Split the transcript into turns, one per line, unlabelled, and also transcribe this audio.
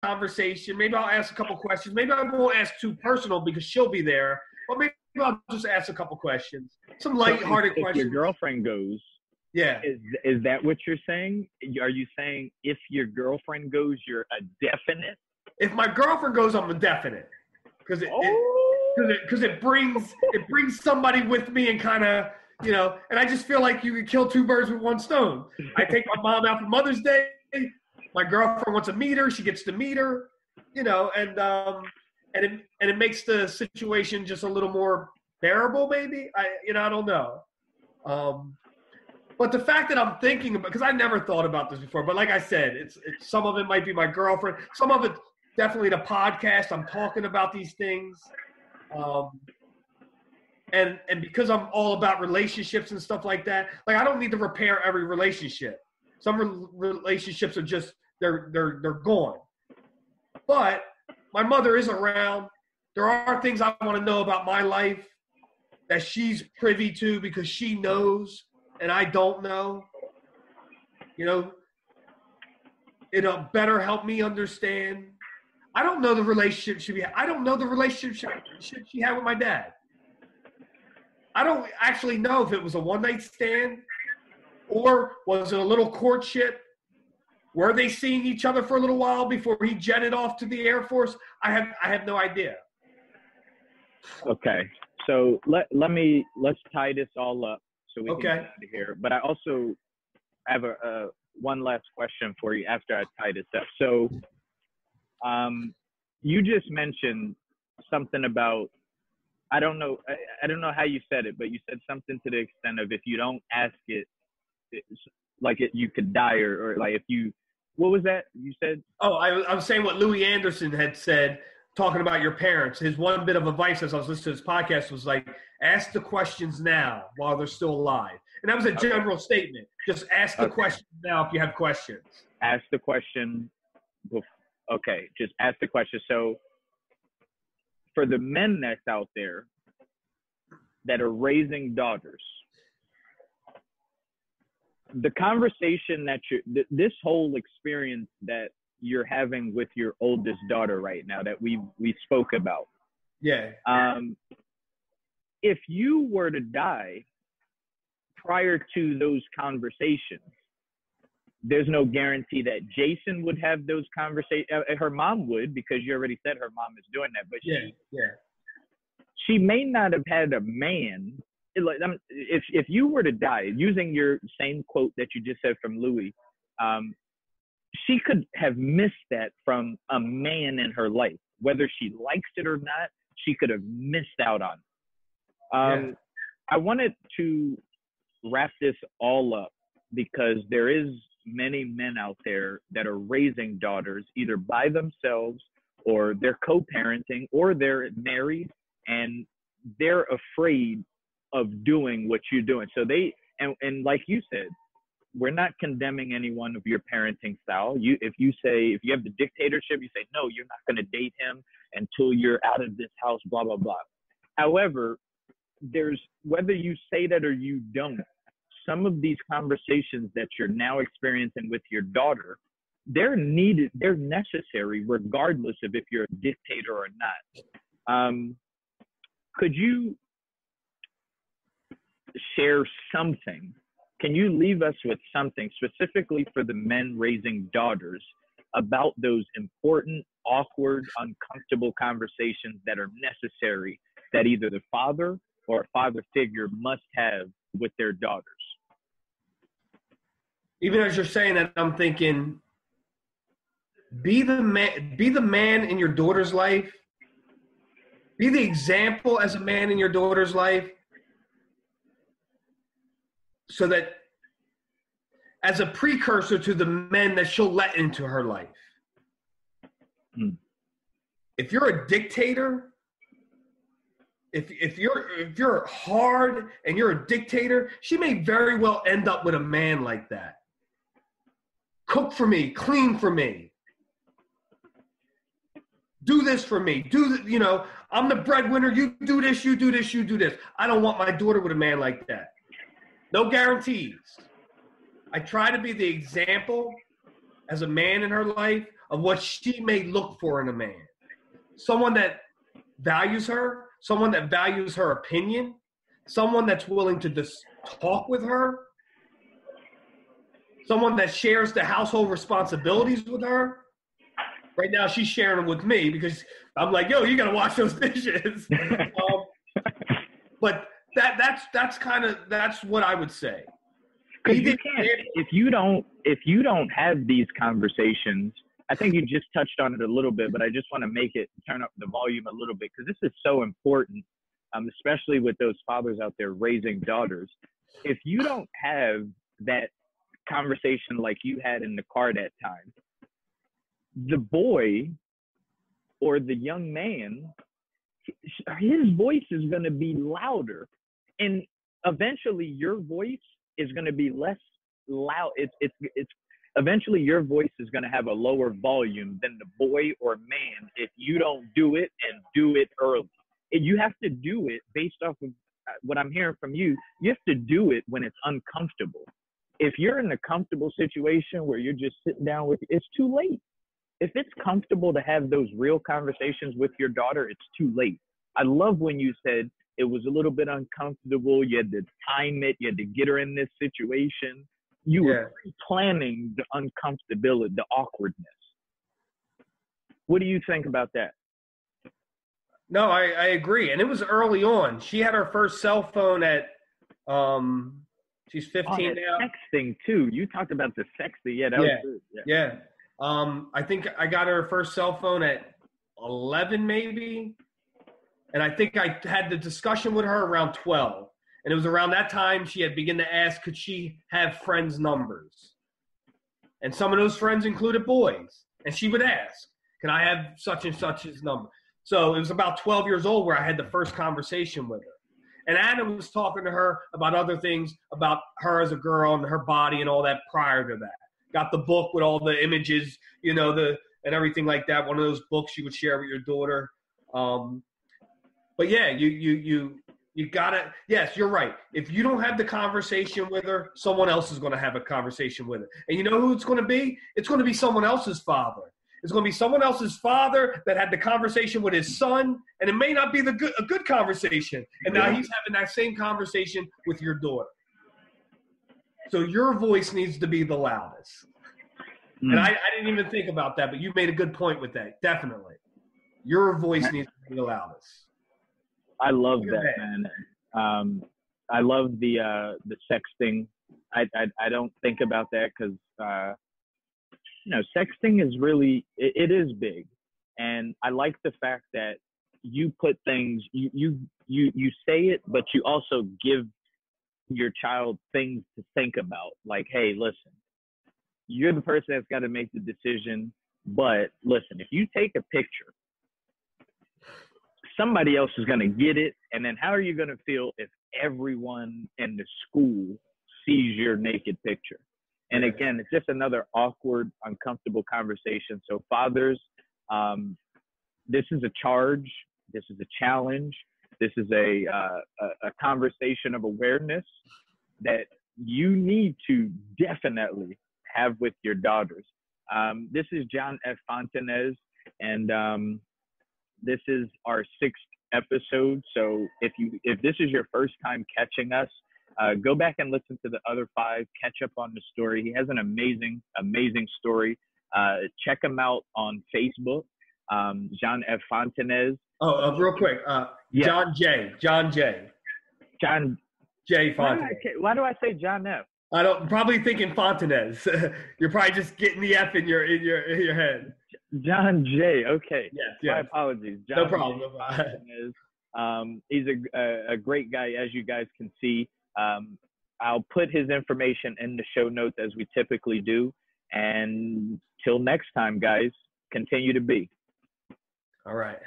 conversation. Maybe I'll ask a couple questions. Maybe I won't ask too personal because she'll be there. But maybe I'll just ask a couple questions. Some lighthearted
if
questions.
If your girlfriend goes,
yeah.
Is that what you're saying? Are you saying if your girlfriend goes, you're a definite?
If my girlfriend goes, I'm a definite. Because it brings somebody with me and kind of, you know, and I just feel like you could kill two birds with one stone. I take my mom out for Mother's Day. My girlfriend wants to meet her. She gets to meet her, you know, and it makes the situation just a little more bearable, maybe. I don't know. But the fact that I'm thinking about, because I never thought about this before, but like I said, it's some of it might be my girlfriend, some of it definitely the podcast. I'm talking about these things, and because I'm all about relationships and stuff like that. Like I don't need to repair every relationship. Some relationships are just they're gone. But my mother is around. There are things I want to know about my life that she's privy to because she knows and I don't know. You know, it'll better help me understand. I don't know the relationship she had. I don't know the relationship she had with my dad. I don't actually know if it was a one-night stand or was it a little courtship. Were they seeing each other for a little while before he jetted off to the Air Force? I have no idea.
Okay, so let's tie this all up so we can get out of here. But I also have a one last question for you after I tie this up. So, you just mentioned something about I don't know how you said it, but you said something to the extent of if you don't ask it, you could die or like if you. What was that you said?
Oh, I was saying what Louis Anderson had said, talking about your parents. His one bit of advice as I was listening to his podcast was like, ask the questions now while they're still alive. And that was a general statement. Just ask the questions now if you have questions.
Ask the question. Okay, just ask the question. So for the men that's out there that are raising daughters, the conversation that this whole experience that you're having with your oldest daughter right now that we spoke about.
Yeah.
If you were to die prior to those conversations, there's no guarantee that Jason would have those conversations. Her mom would, because you already said her mom is doing that. But she may not have had a man. If you were to die, using your same quote that you just said from Louis, she could have missed that from a man in her life. Whether she likes it or not, she could have missed out on. I wanted to wrap this all up because there is many men out there that are raising daughters either by themselves or they're co-parenting or they're married and they're afraid of doing what you're doing. So and like you said, we're not condemning anyone of your parenting style. If you have the dictatorship, you say, no, you're not going to date him until you're out of this house, blah, blah, blah. However, whether you say that or you don't, some of these conversations that you're now experiencing with your daughter, they're necessary regardless of if you're a dictator or not. Could you share something? Can you leave us with something specifically for the men raising daughters about those important, awkward, uncomfortable conversations that are necessary that either the father or a father figure must have with their daughters?
Even as you're saying that, I'm thinking, be the man in your daughter's life. Be the example as a man in your daughter's life. So that as a precursor to the men that she'll let into her life. If you're a dictator, if you're hard and you're a dictator, she may very well end up with a man like that. Cook for me, clean for me. Do this for me. I'm the breadwinner. You do this, you do this, you do this. I don't want my daughter with a man like that. No guarantees. I try to be the example as a man in her life of what she may look for in a man. Someone that values her, someone that values her opinion, someone that's willing to just talk with her, someone that shares the household responsibilities with her. Right now, she's sharing them with me because I'm like, yo, you got to wash those dishes. But that's what I would say.
Because you can't, if you don't have these conversations, I think you just touched on it a little bit, but I just want to turn up the volume a little bit because this is so important, especially with those fathers out there raising daughters. If you don't have that conversation like you had in the car that time, the boy or the young man, his voice is going to be louder, and eventually your voice is going to be less loud. It's eventually your voice is going to have a lower volume than the boy or man if you don't do it and do it early. You have to do it based off of what I'm hearing from you. You have to do it when it's uncomfortable. If you're in a comfortable situation where you're just sitting down with, it's too late. If it's comfortable to have those real conversations with your daughter, it's too late. I love when you said it was a little bit uncomfortable. You had to time it. You had to get her in this situation. You were planning the uncomfortability, the awkwardness. What do you think about that?
No, I agree. And it was early on. She had her first cell phone at, she's 15 now.
Sexting too. You talked about the sexting. Yeah, that was good.
Yeah. I think I got her first cell phone at 11 maybe. And I think I had the discussion with her around 12. And it was around that time she had begun to ask, could she have friends' numbers? And some of those friends included boys. And she would ask, can I have such and such's number? So it was about 12 years old where I had the first conversation with her. And Anna was talking to her about other things about her as a girl and her body and all that prior to that. Got the book with all the images, and everything like that. One of those books you would share with your daughter. But yeah, you gotta, yes, you're right. If you don't have the conversation with her, someone else is going to have a conversation with her. And you know who it's going to be? It's going to be someone else's father. It's going to be someone else's father that had the conversation with his son, and it may not be a good conversation. And now he's having that same conversation with your daughter. So your voice needs to be the loudest. And I didn't even think about that, but you made a good point with that. Definitely. Your voice needs to be the loudest.
I love that, man. I love the sexting. I don't think about that because sexting is really it is big, and I like the fact that you put things you say it, but you also give your child things to think about. Like, hey, listen, you're the person that's got to make the decision, but listen, if you take a picture, somebody else is going to get it. And then how are you going to feel if everyone in the school sees your naked picture? And again, it's just another awkward, uncomfortable conversation. So fathers, this is a charge. This is a challenge. This is a conversation of awareness that you need to definitely have with your daughters. This is John F. Fontanez, and this is our 6th episode. So if this is your first time catching us, go back and listen to the other 5, catch up on the story. He has an amazing, amazing story. Check him out on Facebook, John F. Fontanez.
Real quick. John J. John J. Fontanez.
Why do I say John F?
Probably thinking Fontanez. You're probably just getting the F in your head.
John J. Okay.
Yes.
My apologies. John
No problem.
He's a great guy, as you guys can see. I'll put his information in the show notes as we typically do. And till next time, guys, continue to be.
All right.